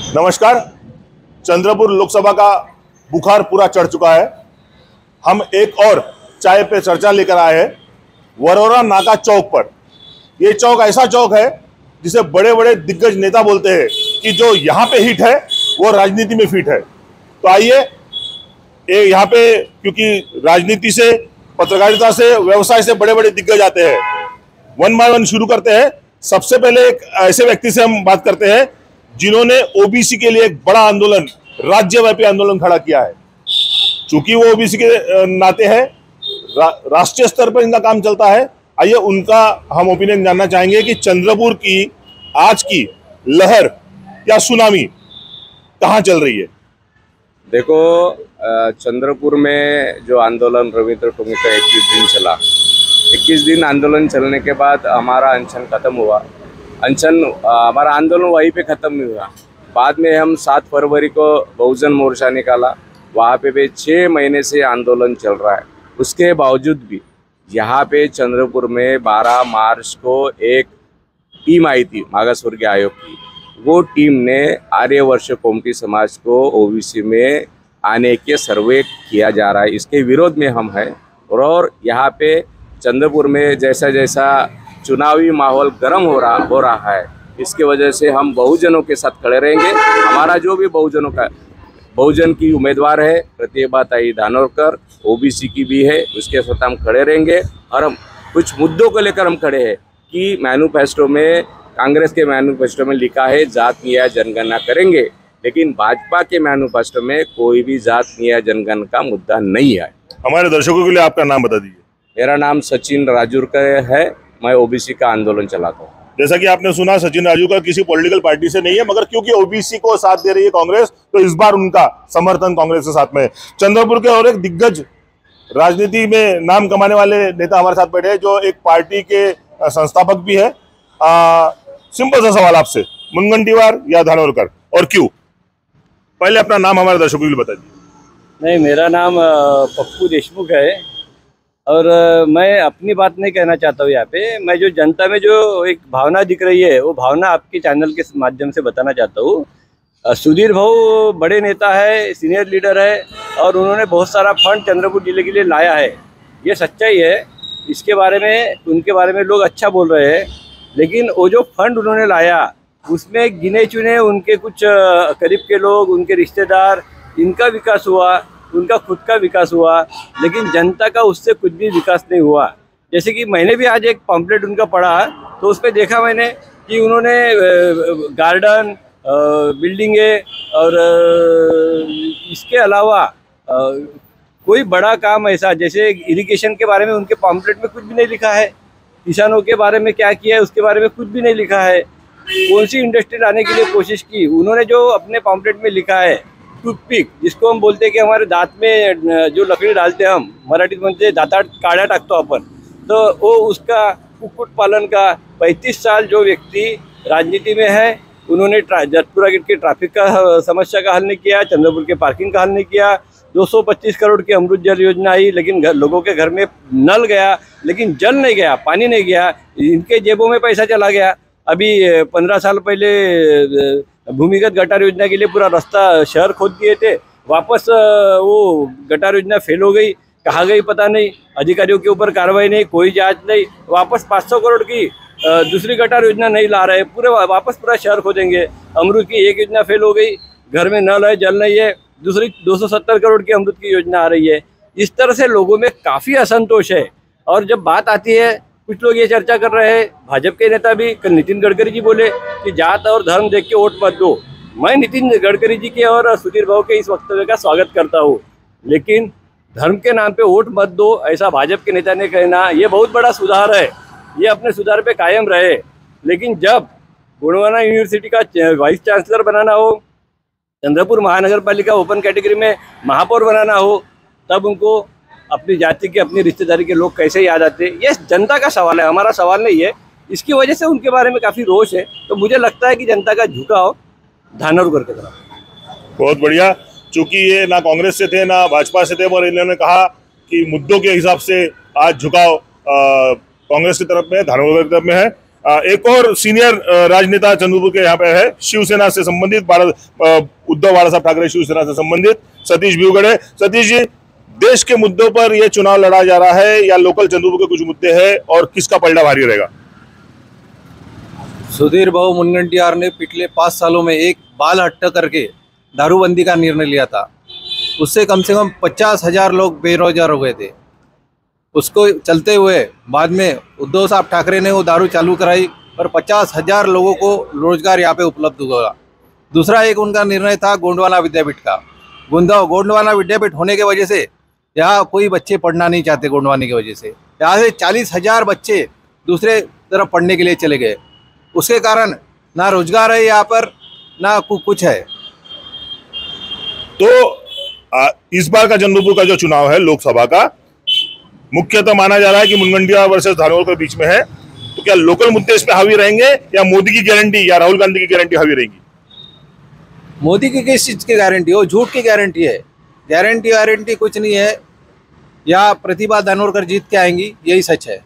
नमस्कार। चंद्रपुर लोकसभा का बुखार पूरा चढ़ चुका है। हम एक और चाय पे चर्चा लेकर आए हैं वरोरा नाका चौक पर। ये चौक ऐसा चौक है जिसे बड़े बड़े दिग्गज नेता बोलते हैं कि जो यहाँ पे हिट है वो राजनीति में फिट है। तो आइए यहाँ पे, क्योंकि राजनीति से, पत्रकारिता से, व्यवसाय से बड़े बड़े दिग्गज आते हैं। वन बाय वन शुरू करते हैं। सबसे पहले एक ऐसे व्यक्ति से हम बात करते हैं जिन्होंने ओबीसी के लिए एक बड़ा आंदोलन, राज्यव्यापी आंदोलन खड़ा किया है। चूंकि वो ओबीसी के नाते हैं, राष्ट्रीय स्तर पर इनका काम चलता है। आइए उनका हम ओपिनियन जानना चाहेंगे कि चंद्रपुर की आज की लहर या सुनामी कहाँ चल रही है। देखो, चंद्रपुर में जो आंदोलन रविंद्र टोंगे का 21 दिन चला, 21 दिन आंदोलन चलने के बाद हमारा अनशन खत्म हुआ। हमारा आंदोलन वहीं पे ख़त्म नहीं हुआ। बाद में हम 7 फरवरी को बहुजन मोर्चा निकाला। वहाँ पे भी 6 महीने से आंदोलन चल रहा है। उसके बावजूद भी यहाँ पे चंद्रपुर में 12 मार्च को एक टीम आई थी मागासवर्गीय आयोग की। वो टीम ने आर्यवैश्य कोमटी समाज को ओबीसी में आने के सर्वे किया जा रहा है, इसके विरोध में हम हैं। और यहाँ पे चंद्रपुर में जैसा जैसा चुनावी माहौल गर्म हो रहा है, इसके वजह से हम बहुजनों के साथ खड़े रहेंगे। हमारा जो भी बहुजन की उम्मीदवार है प्रतिभा ताई धानोरकर, ओबीसी की भी है, उसके साथ हम खड़े रहेंगे। और हम कुछ मुद्दों को लेकर हम खड़े हैं कि मैनिफेस्टो में, कांग्रेस के मैनिफेस्टो में लिखा है जात न्याय जनगणना करेंगे, लेकिन भाजपा के मैनिफेस्टो में कोई भी जात न्याय जनगणना का मुद्दा नहीं है। हमारे दर्शकों के लिए आपका नाम बता दीजिए। मेरा नाम सचिन राजूरकर है, मैं ओबीसी का आंदोलन चलाता हूँ। जैसा कि आपने सुना, सचिन राजूरकर किसी पॉलिटिकल पार्टी से नहीं है, मगर क्योंकि ओबीसी को साथ दे रही है कांग्रेस, तो इस बार उनका समर्थन कांग्रेस के साथ में है। चंद्रपुर के और एक दिग्गज राजनीति में नाम कमाने वाले नेता हमारे साथ बैठे हैं, जो एक पार्टी के संस्थापक भी है। सिंपल सा सवाल आपसे, मुनगंटीवार या धानोरकर, और क्यों? पहले अपना नाम हमारे दर्शकों के लिए बता दीजिए। नहीं, मेरा नाम पप्पू देशमुख है और मैं अपनी बात नहीं कहना चाहता हूँ यहाँ पे। मैं जो जनता में जो एक भावना दिख रही है, वो भावना आपके चैनल के माध्यम से बताना चाहता हूँ। सुधीर भाऊ बड़े नेता है, सीनियर लीडर है, और उन्होंने बहुत सारा फंड चंद्रपुर जिले के लिए लाया है। ये सच्चाई है। इसके बारे में, उनके बारे में लोग अच्छा बोल रहे हैं, लेकिन वो जो फंड उन्होंने लाया उसमें गिने चुने उनके कुछ करीब के लोग, उनके रिश्तेदार, इनका विकास हुआ, उनका खुद का विकास हुआ, लेकिन जनता का उससे कुछ भी विकास नहीं हुआ। जैसे कि मैंने भी आज एक पम्पलेट उनका पढ़ा, तो उस पर देखा मैंने कि उन्होंने गार्डन, बिल्डिंगें और इसके अलावा कोई बड़ा काम ऐसा, जैसे इरिगेशन के बारे में उनके पम्पलेट में कुछ भी नहीं लिखा है। किसानों के बारे में क्या किया है उसके बारे में कुछ भी नहीं लिखा है। कौन सी इंडस्ट्री लाने के लिए कोशिश की उन्होंने, जो अपने पम्पलेट में लिखा है टूथपिक, जिसको हम बोलते हैं कि हमारे दांत में जो लकड़ी डालते हैं हम, मराठी म्हणजे दातात काड्या टाकतो अपन, तो वो उसका कुक्कुट पालन का 35 साल जो व्यक्ति राजनीति में है, उन्होंने जटपुरा गेट के ट्रैफिक का समस्या का हल नहीं किया, चंद्रपुर के पार्किंग का हल नहीं किया। 225 करोड़ की अमृत जल योजना आई, लेकिन लोगों के घर में नल गया, लेकिन जल नहीं गया, पानी नहीं गया, इनके जेबों में पैसा चला गया। अभी 15 साल पहले भूमिगत गटार योजना के लिए पूरा रास्ता शहर खोद दिए थे, वापस वो गटार योजना फेल हो गई, कहाँ गई पता नहीं, अधिकारियों के ऊपर कार्रवाई नहीं, कोई जांच नहीं, वापस 500 करोड़ की दूसरी गटार योजना नहीं ला रहे, वापस पूरा शहर खोदेंगे। अमृत की एक योजना फेल हो गई, घर में नल है, जल नहीं है, दूसरी 270 करोड़ की अमृत की योजना आ रही है। इस तरह से लोगों में काफ़ी असंतोष है। और जब बात आती है, कुछ लोग ये चर्चा कर रहे हैं, भाजपा के नेता भी, कल नितिन गडकरी जी बोले कि जात और धर्म देख के वोट मत दो। मैं नितिन गडकरी जी के और सुधीर भाऊ के इस वक्तव्य का स्वागत करता हूँ, लेकिन धर्म के नाम पे वोट मत दो, ऐसा भाजपा के नेता ने कहना, ये बहुत बड़ा सुधार है। ये अपने सुधार पे कायम रहे, लेकिन जब गोंडवाना यूनिवर्सिटी का वाइस चांसलर बनाना हो, चंद्रपुर महानगर पालिका ओपन कैटेगरी में महापौर बनाना हो, तब उनको अपनी जाति के, अपनी रिश्तेदारी के लोग कैसे याद आते? ये जनता का सवाल है, हमारा सवाल नहीं है। इसकी वजह से उनके बारे में काफ़ी रोष है। तो मुझे लगता है कि जनता का झुकाव धानोरकर की तरफ। बहुत बढ़िया। चूंकि ये ना कांग्रेस से थे ना भाजपा से थे, और इन्होंने कहा कि मुद्दों के हिसाब से आज झुकाव कांग्रेस की तरफ में, धानोरकर की तरफ में है। एक और सीनियर राजनेता चंद्रपुर के यहाँ पे है, शिवसेना से संबंधित, उद्धव बाला साहब ठाकरे शिवसेना से संबंधित सतीश भिवगड़े। सतीश जी, देश के मुद्दों पर यह चुनाव लड़ा जा रहा है या लोकल चंद्रपुर के कुछ मुद्दे हैं, और किसका पलड़ा भारी रहेगा? सुधीर भाऊ मुनगंटीवार ने पिछले 5 सालों में एक बाल हट्टा करके दारूबंदी का निर्णय लिया था। उससे कम से कम 50,000 लोग बेरोजगार हो गए थे। उसको चलते हुए बाद में उद्धव साहब ठाकरे ने वो दारू चालू कराई और 50,000 लोगों को रोजगार यहाँ पे उपलब्ध हुआ। दूसरा एक उनका निर्णय था गोंडवाना विद्यापीठ का। गोंडवाना विद्यापीठ होने की वजह से यहाँ कोई बच्चे पढ़ना नहीं चाहते। गोंडवाने की वजह से यहाँ से 40,000 बच्चे दूसरे तरफ पढ़ने के लिए चले गए। उसके कारण ना रोजगार है यहाँ पर, ना कुछ है। तो इस बार का चंद्रपुर का जो चुनाव है लोकसभा का, मुख्यतः माना जा रहा है कि मुनगंटीवार वर्सेस धानोर के बीच में है। तो क्या लोकल मुद्दे इसमें हावी रहेंगे या मोदी की गारंटी या राहुल गांधी की गारंटी हावी रहेगी? मोदी की किस चीज की गारंटी? वो झूठ की गारंटी है। गारंटी कुछ नहीं है। या प्रतिभा धानोरकर जीत के आएंगी, यही सच है।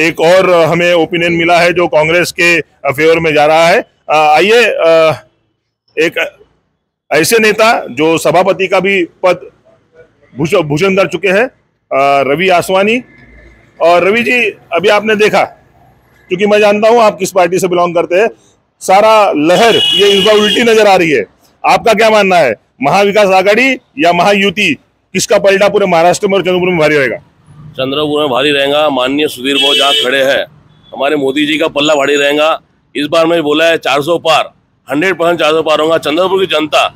एक और हमें ओपिनियन मिला है जो कांग्रेस के फेवर में जा रहा है। आइए, एक ऐसे नेता जो सभापति का भी पद भूषण कर चुके हैं, रवि आसवानी। और रवि जी, अभी आपने देखा, क्योंकि मैं जानता हूं आप किस पार्टी से बिलोंग करते हैं, सारा लहर ये इस बार उल्टी नजर आ रही है। आपका क्या मानना है, महाविकास आघाड़ी या महायुति, किसका पलड़ा पूरे महाराष्ट्र में और चंद्रपुर में भारी रहेगा? चंद्रपुर में भारी रहेगा। माननीय सुधीर भाऊ जहाँ खड़े हैं, हमारे मोदी जी का पल्ला भारी रहेगा। इस बार मैं बोला है 400 पार, 100% 400 पार होगा। चंद्रपुर की जनता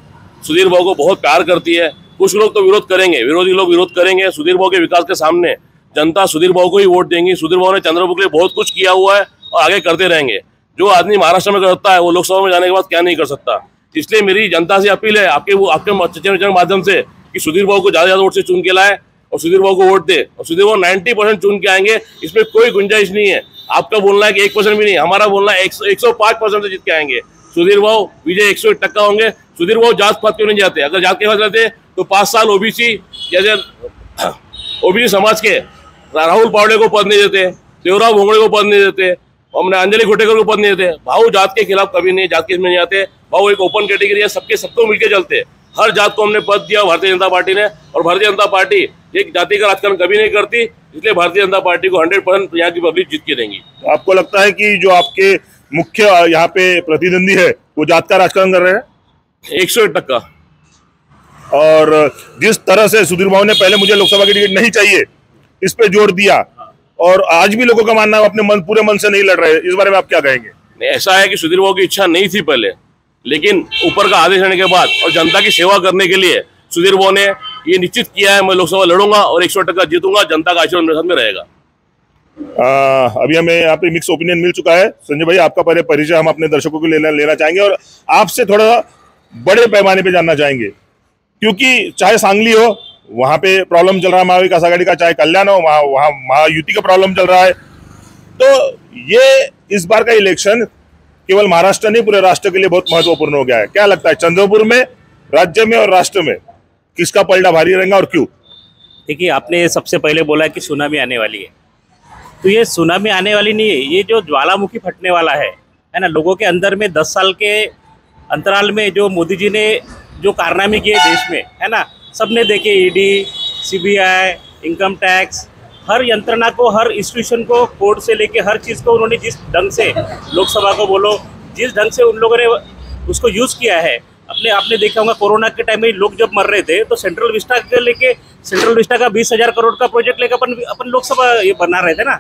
सुधीर भाऊ को बहुत प्यार करती है। कुछ लोग तो विरोध करेंगे, विरोधी लोग विरोध करेंगे। सुधीर भाऊ के विकास के सामने जनता सुधीर भाऊ को ही वोट देंगी। सुधीर भाऊ ने चंद्रपुर के लिए बहुत कुछ किया हुआ है और आगे करते रहेंगे। जो आदमी महाराष्ट्र में कर सकता है वो लोकसभा में जाने के बाद क्या नहीं कर सकता। इसलिए मेरी जनता से अपील है, आपके माध्यम से, कि सुधीर भाऊ को ज्यादा वोट से चुन के लाए और सुधीर भाऊ को वोट दे। और सुधीर भाऊ 90% चुन के आएंगे, इसमें कोई गुंजाइश नहीं है। आपका बोलना है कि 1% भी नहीं, हमारा बोलना है 105% से जीत के आएंगे। सुधीर भाऊ विजय 101% होंगे। सुधीर भाऊ जात पात क्यों नहीं जाते? अगर जात के पास रहते तो 5 साल ओबीसी समाज के राहुल पावड़े को पद नहीं देते, देवराव भोंगड़े को पद नहीं देते, हमने अंजलि घोटेकर को पद नहीं देते। भाऊ जात के खिलाफ कभी नहीं, जात के में नहीं आते। भाऊ एक ओपन कैटेगरी है, सबको मिलकर चलते। हर जात को हमने पद दिया भारतीय जनता पार्टी ने, और भारतीय जनता पार्टी एक जाति का राजकारण कभी नहीं करती। इसलिए भारतीय जनता पार्टी को 100% यहाँ की पब्लिक जीत के देंगी। आपको लगता है कि जो आपके मुख्य यहाँ पे प्रतिद्वंदी है वो जात का राजकारण कर रहे हैं? 101%। और जिस तरह से सुधीर भाऊ ने पहले मुझे लोकसभा की टिकट नहीं चाहिए इस पे जोर दिया, और आज भी लोगों का मानना है अपने पूरे मन से नहीं लड़ रहे, इस बारे में आप क्या कहेंगे? ऐसा है कि सुधीर भाऊ की इच्छा नहीं थी पहले, लेकिन ऊपर का आदेश आने के बाद और जनता की सेवा करने के लिए सुधीर भाऊ ने ये निश्चित किया है, मैं लोकसभा लड़ूंगा और 100% जीतूंगा। जनता का आशीर्वाद मेरे साथ में रहेगा। अभी हमें यहाँ पे मिक्स ओपिनियन मिल चुका है। संजय भाई, आपका पहले परिचय हम अपने दर्शकों को लेना चाहेंगे और आपसे थोड़ा बड़े पैमाने पे जानना चाहेंगे, क्योंकि चाहे सांगली हो वहां पे प्रॉब्लम चल रहा है महाविकास आघाड़ी का, चाहे कल्याण हो वहां महायुति का प्रॉब्लम चल रहा है। तो ये इस बार का इलेक्शन केवल महाराष्ट्र नहीं पूरे राष्ट्र के लिए बहुत महत्वपूर्ण हो गया है। क्या लगता है चंद्रपुर में, राज्य में और राष्ट्र में किसका पलड़ा भारी रहेगा और क्यों? देखिए, आपने सबसे पहले बोला कि सुनामी आने वाली है, तो ये सुनामी आने वाली नहीं है, ये जो ज्वालामुखी फटने वाला है ना। लोगों के अंदर में 10 साल के अंतराल में जो मोदी जी ने जो कारनामे किए देश में, है ना, सबने देखे। ईडी, सीबीआई, इनकम टैक्स, हर यंत्रणा को, हर इंस्टीट्यूशन को, कोर्ट से लेके हर चीज़ को उन्होंने जिस ढंग से, लोकसभा को बोलो, जिस ढंग से उन लोगों ने उसको यूज़ किया है। आपने देखा होगा कोरोना के टाइम में लोग जब मर रहे थे तो सेंट्रल विस्टा का 20,000 करोड़ का प्रोजेक्ट लेकर अपन लोकसभा ये बना रहे थे ना।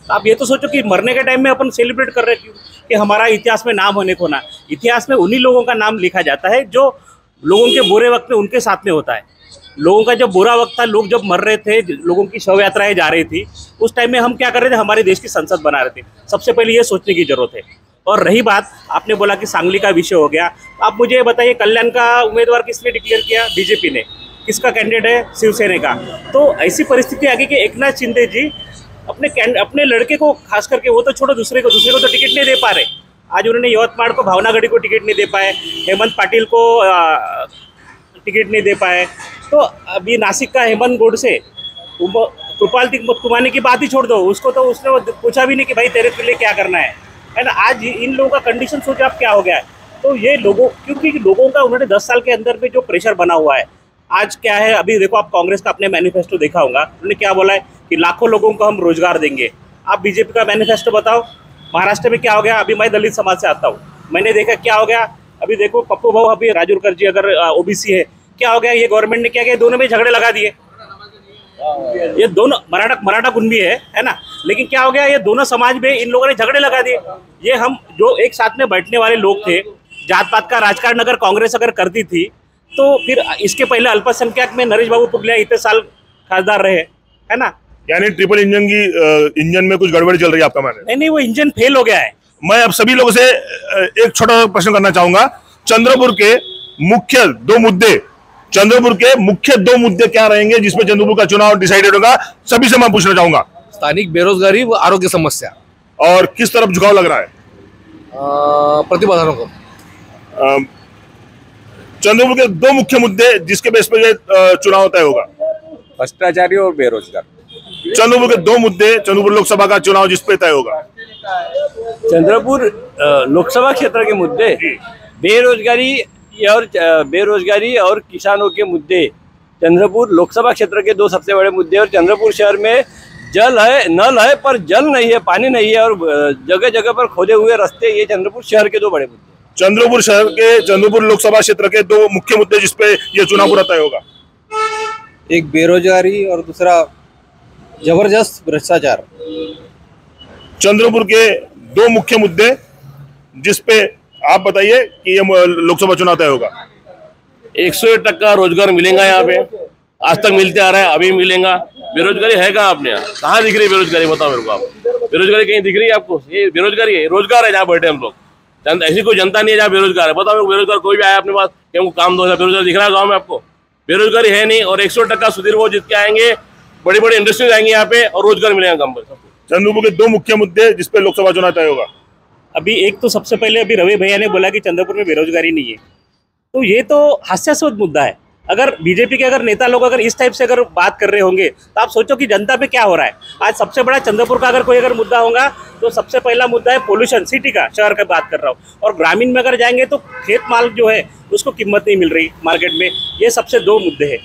तो आप ये तो सोचो कि मरने के टाइम में अपन सेलिब्रेट कर रहे हैं कि हमारा इतिहास में नाम होने को ना। इतिहास में उन्हीं लोगों का नाम लिखा जाता है जो लोगों के बुरे वक्त में उनके साथ में होता है। लोगों का जब बुरा वक्त था, लोग जब मर रहे थे, लोगों की शव यात्राएं जा रही थी, उस टाइम में हम क्या कर रहे थे, हमारे देश की संसद बना रहे थे। सबसे पहले ये सोचने की जरूरत है। और रही बात, आपने बोला कि सांगली का विषय हो गया, आप मुझे बताइए कल्याण का उम्मीदवार किसने डिक्लेयर किया? बीजेपी ने। किसका कैंडिडेट है? शिवसेना का। तो ऐसी परिस्थिति आ गई कि एकनाथ शिंदे जी अपने लड़के को, खास करके, वो तो छोड़ो, दूसरे को तो टिकट नहीं दे पा रहे। आज उन्होंने यवतमाड़ को, भावनागढ़ी को टिकट नहीं दे पाए, हेमंत पाटिल को टिकट नहीं दे पाए। तो अभी नासिक का हेमंत गोडसे कृपाल कुमानी की बात ही छोड़ दो, उसको तो उसने वो पूछा भी नहीं कि भाई तेरे के लिए क्या करना है ना। आज इन लोगों का कंडीशन सोचो आप क्या हो गया है। तो ये लोगों, क्योंकि लोगों का उन्होंने 10 साल के अंदर में जो प्रेशर बना हुआ है, आज क्या है, अभी देखो आप कांग्रेस का अपने मैनिफेस्टो देखा होगा, उन्होंने क्या बोला है कि लाखों लोगों को हम रोजगार देंगे। आप बीजेपी का मैनिफेस्टो बताओ, महाराष्ट्र में क्या हो गया। अभी मैं दलित समाज से आता हूँ, मैंने देखा क्या हो गया। अभी देखो पप्पू भाऊ, अभी राजूरकर जी अगर ओबीसी है, क्या हो गया, ये गवर्नमेंट ने क्या किया, दोनों में झगड़े लगा दिए। ये दोनों मराठा कुंभी है ना, लेकिन क्या हो गया, ये दोनों समाज में इन लोगों ने झगड़े लगा दिए। ये हम जो एक साथ में बैठने वाले लोग थे, जात पात का राजकारण अगर कांग्रेस अगर करती थी, तो फिर इसके पहले अल्पसंख्यक में नरेश बाबू पुगलिया इतने साल खासदार रहे, है ना। यानी ट्रिपल इंजन में कुछ गड़बड़ी चल रही है आपका मानना? नहीं, वो इंजन फेल हो गया है। मैं अब सभी लोगों से एक छोटा प्रश्न करना चाहूंगा। चंद्रपुर के मुख्य दो मुद्दे क्या रहेंगे जिसमें चंद्रपुर का चुनाव डिसाइडेड होगा, सभी से मैं पूछना चाहूंगा। स्थानिक बेरोजगारी व आरोग्य समस्या। और किस तरफ झुकाव लग रहा है? प्रतिभागियों को। चंद्रपुर के दो मुख्य मुद्दे जिसके बेस पर ये चुनाव तय होगा। भ्रष्टाचारी और बेरोजगार। चंद्रपुर के दो मुद्दे, चंद्रपुर लोकसभा का चुनाव जिस पे तय होगा। चंद्रपुर लोकसभा क्षेत्र के मुद्दे बेरोजगारी और किसानों के मुद्दे चंद्रपुर लोकसभा क्षेत्र के दो सबसे बड़े मुद्दे। और चंद्रपुर शहर में जल है, नल है, पर जल नहीं है, पानी नहीं है, और जगह जगह पर खोदे हुए रास्ते, ये चंद्रपुर शहर के दो बड़े मुद्दे। चंद्रपुर लोकसभा क्षेत्र के दो मुख्य मुद्दे जिसपे ये चुनाव पूरा तय होगा। एक बेरोजगारी और दूसरा जबरदस्त भ्रष्टाचार। चंद्रपुर के दो मुख्य मुद्दे जिसपे आप बताइए कि ये लोकसभा चुनाव तय होगा। 101% रोजगार मिलेगा यहाँ पे, आज तक मिलते आ रहा है, अभी मिलेगा। बेरोजगारी है कहाँ आपने यहाँ, कहाँ दिख रही है बेरोजगारी, बताओ मेरे को आप। बेरोजगारी कहीं दिख रही है आपको? ये बेरोजगारी है, रोजगार है जहाँ बैठे हम लोग। ऐसी कोई जनता नहीं है जहाँ बेरोजगार है, बताओ मेरे को। बेरोजगार कोई भी आया अपने पास कि हमको काम दो, बेरोजगार दिख रहा है गाँव में आपको? बेरोजगारी है नहीं। और 100% सुधीर वो जीत के आएंगे, बड़ी बड़ी इंडस्ट्रीज आएंगे यहाँ पे और रोजगार मिलेगा कम। चंद्रपुर के दो मुख्य मुद्दे जिसपे लोकसभा चुनाव तय होगा। अभी एक तो सबसे पहले अभी रवि भैया ने बोला कि चंद्रपुर में बेरोजगारी नहीं है, तो ये तो हास्यास्पद मुद्दा है। अगर बीजेपी के अगर नेता लोग अगर इस टाइप से अगर बात कर रहे होंगे, तो आप सोचो कि जनता पे क्या हो रहा है। आज सबसे बड़ा चंद्रपुर का अगर कोई अगर मुद्दा होगा, तो सबसे पहला मुद्दा है पोल्यूशन, सिटी का, शहर का बात कर रहा हूँ। और ग्रामीण में अगर जाएंगे तो खेत माल जो है उसको कीमत नहीं मिल रही मार्केट में। ये सबसे दो मुद्दे हैं।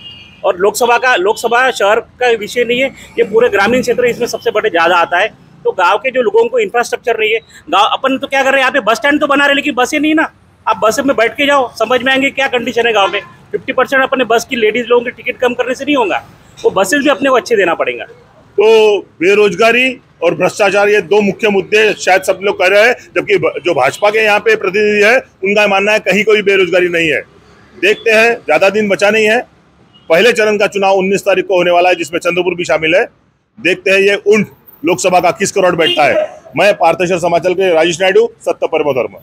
और लोकसभा शहर का विषय नहीं है, ये पूरे ग्रामीण क्षेत्र इसमें सबसे बड़े ज़्यादा आता है। तो गांव के जो लोगों को इंफ्रास्ट्रक्चर नहीं है, गांव अपन तो क्या कर रहे हैं, यहाँ पे बस स्टैंड तो बना रहे, लेकिन बसें नहीं ना। आप बस में बैठ के जाओ, समझ में आएंगे क्या कंडीशन है गांव में। 50% अपने बस की लेडीज लोगों की टिकट कम करने से नहीं होगा, वो बसेस भी अपने को अच्छे देना पड़ेगा। तो बेरोजगारी और भ्रष्टाचार ये दो मुख्य मुद्दे शायद सब लोग कह रहे हैं, जबकि जो भाजपा के यहाँ पे प्रतिनिधि है उनका मानना है कहीं कोई बेरोजगारी नहीं है। देखते हैं, ज्यादा दिन बचा नहीं है। पहले चरण का चुनाव 19 तारीख को होने वाला है, जिसमें चंद्रपुर भी शामिल है। देखते हैं ये ऊंट लोकसभा का किस करोड़ बैठता है। मैं पार्थेश्वर समाचार के राजेश नायडू, सत्य परमो धर्म।